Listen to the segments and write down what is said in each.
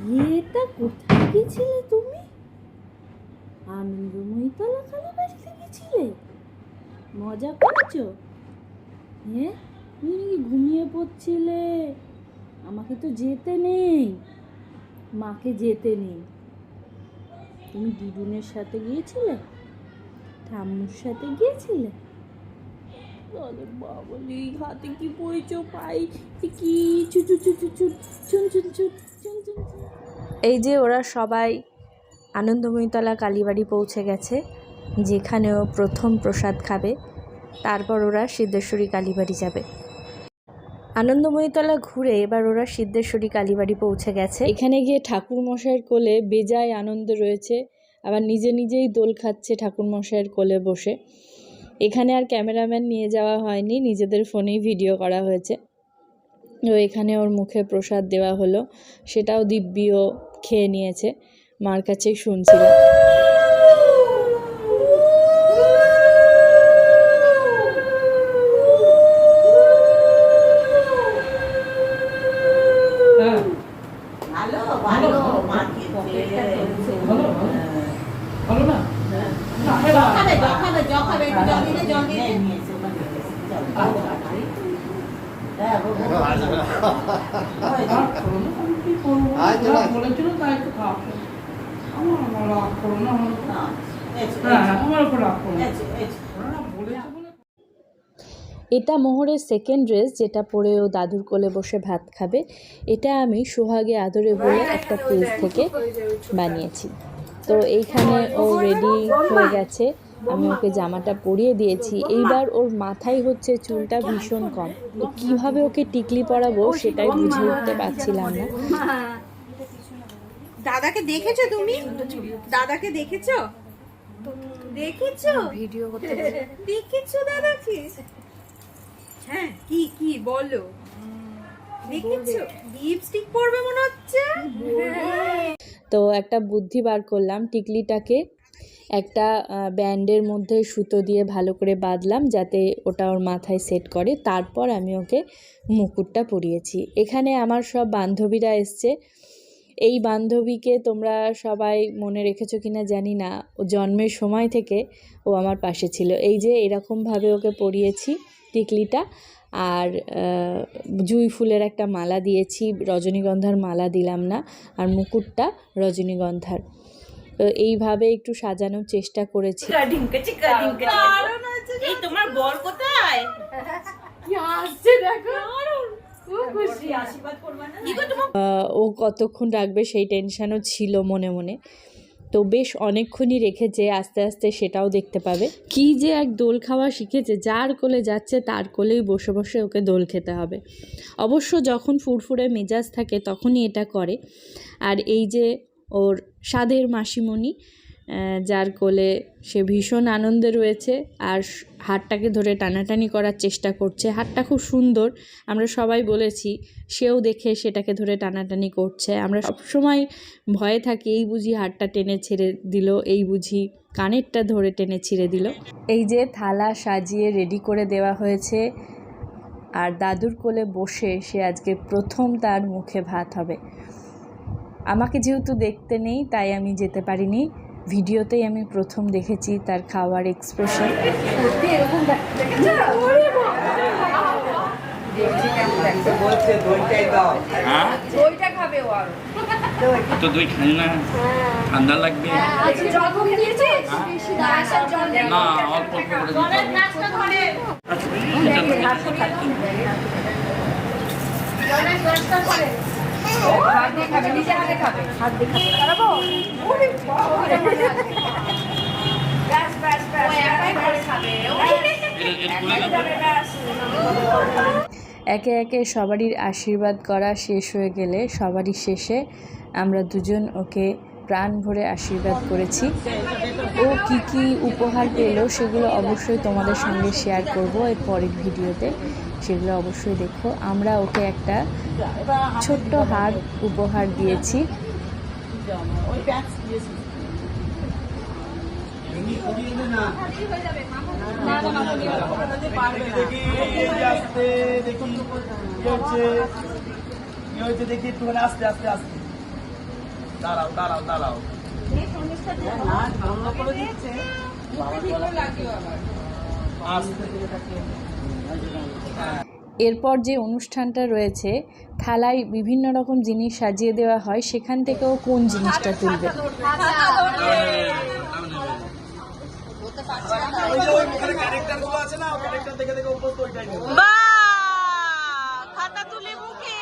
এটা কোথায় গেছিলে তুমি? আনন্দময়ীতলা কালীবাড়িতে গেছিলে? মজা করছো? হ্যাঁ, তুমি নাকি ঘুমিয়ে পড়ছিলে। আমাকে তো যেতে নেই, মাকে যেতে নেই। তুমি দিদুনের সাথে গিয়েছিলে? ঠাম্মুর সাথে গিয়েছিলে? আরে বাবলি, হাতে কি পড়েছো? পাই কি চুন চুন চুন চুন চুন চুন চুন চুন চুন। এই যে ওরা সবাই আনন্দময়ীতলা কালীবাড়ি পৌঁছে গেছে, যেখানেও প্রথম প্রসাদ খাবে, তারপর ওরা সিদ্ধেশ্বরী কালীবাড়ি যাবে। আনন্দময়ীতলা ঘুরে এবার ওরা সিদ্ধেশ্বরী কালীবাড়ি পৌঁছে গেছে। এখানে গিয়ে ঠাকুরমশাইয়ের কোলে বেজায় আনন্দ রয়েছে, আবার নিজে নিজেই দোল খাচ্ছে ঠাকুরমশাইয়ের কোলে বসে। এখানে আর ক্যামেরাম্যান নিয়ে যাওয়া হয়নি, নিজেদের ফোনেই ভিডিও করা হয়েছে। ও এখানে ওর মুখে প্রসাদ দেওয়া হলো, সেটাও দিব্যিও খেয়ে নিয়েছে, মার কাছেই শুনছিলাম। এটা মোহরের সেকেন্ড ড্রেস, যেটা পরে ও দাদুর কোলে বসে ভাত খাবে। এটা আমি সোহাগে আদরে বলে একটা পেজ থেকে বানিয়েছি। তো এইখানে ও রেডি হয়ে গেছে, আমি ওকে জামাটা পরিয়ে দিয়েছি। এইবার ওর মাথায় হচ্ছে চুলটা ভীষণ কম, তো কীভাবে ওকে টিকলি পরাবো সেটাই বুঝে উঠতে পারছিলাম না। দাদাকে দেখেছো তুমি? দাদাকে দেখেছো? দেখেছো ভিডিও করতে দেখেছো দাদাকে? হ্যাঁ, কি কি বলো? দেখেছো লিপস্টিক পরবে মনে হচ্ছে। তো একটা বুদ্ধি বার করলাম, টিকলিটাকে একটা ব্যান্ডের মধ্যে সুতো দিয়ে ভালো করে বাঁধলাম যাতে ওটা ওর মাথায় সেট করে। তারপর আমি ওকে মুকুটটা পরিয়েছি। এখানে আমার সব বান্ধবীরা এসছে। এই বান্ধবীকে তোমরা সবাই মনে রেখেছো কিনা জানি না, ও জন্মের সময় থেকে ও আমার পাশে ছিল। এই যে এরকমভাবে ওকে পরিয়েছি টিকলিটা, আর জুঁই ফুলের একটা মালা দিয়েছি, রজনীগন্ধার মালা দিলাম না, আর মুকুটটা রজনীগন্ধার। তো এইভাবে একটু সাজানোর চেষ্টা করেছি। এই তোমার বর কোথায়? কি আসছে দেখো, খুব খুশি। আশীর্বাদ করবে না? ও কতক্ষণ রাখবে সেই টেনশনও ছিল মনে মনে। তো বেশ অনেকক্ষণই রেখেছে, আস্তে আস্তে সেটাও দেখতে পাবে। কি যে এক দোল খাওয়া শিখেছে, যার কোলে যাচ্ছে তার কোলেই বসে বসে ওকে দোল খেতে হবে। অবশ্য যখন ফুরফুরে মেজাজ থাকে তখনই এটা করে। আর এই যে ওর সাধের মাসিমণি, যার কোলে সে ভীষণ আনন্দে রয়েছে, আর হাতটাকে ধরে টানাটানি করার চেষ্টা করছে। হাতটা খুব সুন্দর, আমরা সবাই বলেছি, সেও দেখে সেটাকে ধরে টানাটানি করছে। আমরা সবসময় ভয়ে থাকি, এই বুঝি হাতটা টেনে ছেড়ে দিল, এই বুঝি কানেরটা ধরে টেনে ছিঁড়ে দিল। এই যে থালা সাজিয়ে রেডি করে দেওয়া হয়েছে, আর দাদুর কোলে বসে সে আজকে প্রথম তার মুখে ভাত হবে। আমাকে যেহেতু দেখতে নেই তাই আমি যেতে পারিনি, ভিডিওতেই আমি প্রথম দেখেছি তার খাওয়ার এক্সপ্রেশন। তো দই খাই না, ঠান্ডা লাগবে না, অল্প অল্প করে একে একে সবারই আশীর্বাদ করা শেষ হয়ে গেলে সবারই শেষে আমরা দুজন ওকে প্রাণ ভরে আশীর্বাদ করেছি। ও কি কি উপহার পেল সেগুলো অবশ্যই তোমাদের সঙ্গে শেয়ার করব এর পরের ভিডিওতে, সেগুলো অবশ্যই দেখো। আমরা ওকে একটা ছোট্ট হার উপহার দিয়েছি। দেখি একটুখানি আস্তে আস্তে আস্তে এরপর যে অনুষ্ঠানটা রয়েছে, থালায় বিভিন্ন রকম জিনিস সাজিয়ে দেওয়া হয়, সেখান থেকেও কোন জিনিসটা তুলবে। খাতা তুলে মুখে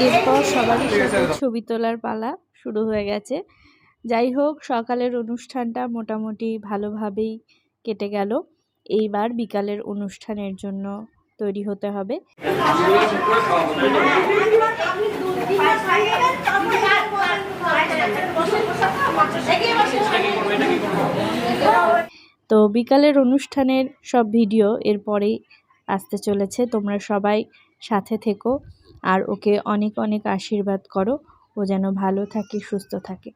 এরপর সবারই সাথে ছবি তোলার পালা শুরু হয়ে গেছে। যাই হোক, সকালের অনুষ্ঠানটা মোটামুটি ভালোভাবেই কেটে গেল। এইবার বিকালের অনুষ্ঠানের জন্য তৈরি হতে হবে। তো বিকালের অনুষ্ঠানের সব ভিডিও এরপরেই আসতে চলেছে। তোমরা সবাই সাথে থেকো আর ওকে অনেক অনেক আশীর্বাদ করো, ও যেন ভালো থাকে, সুস্থ থাকে।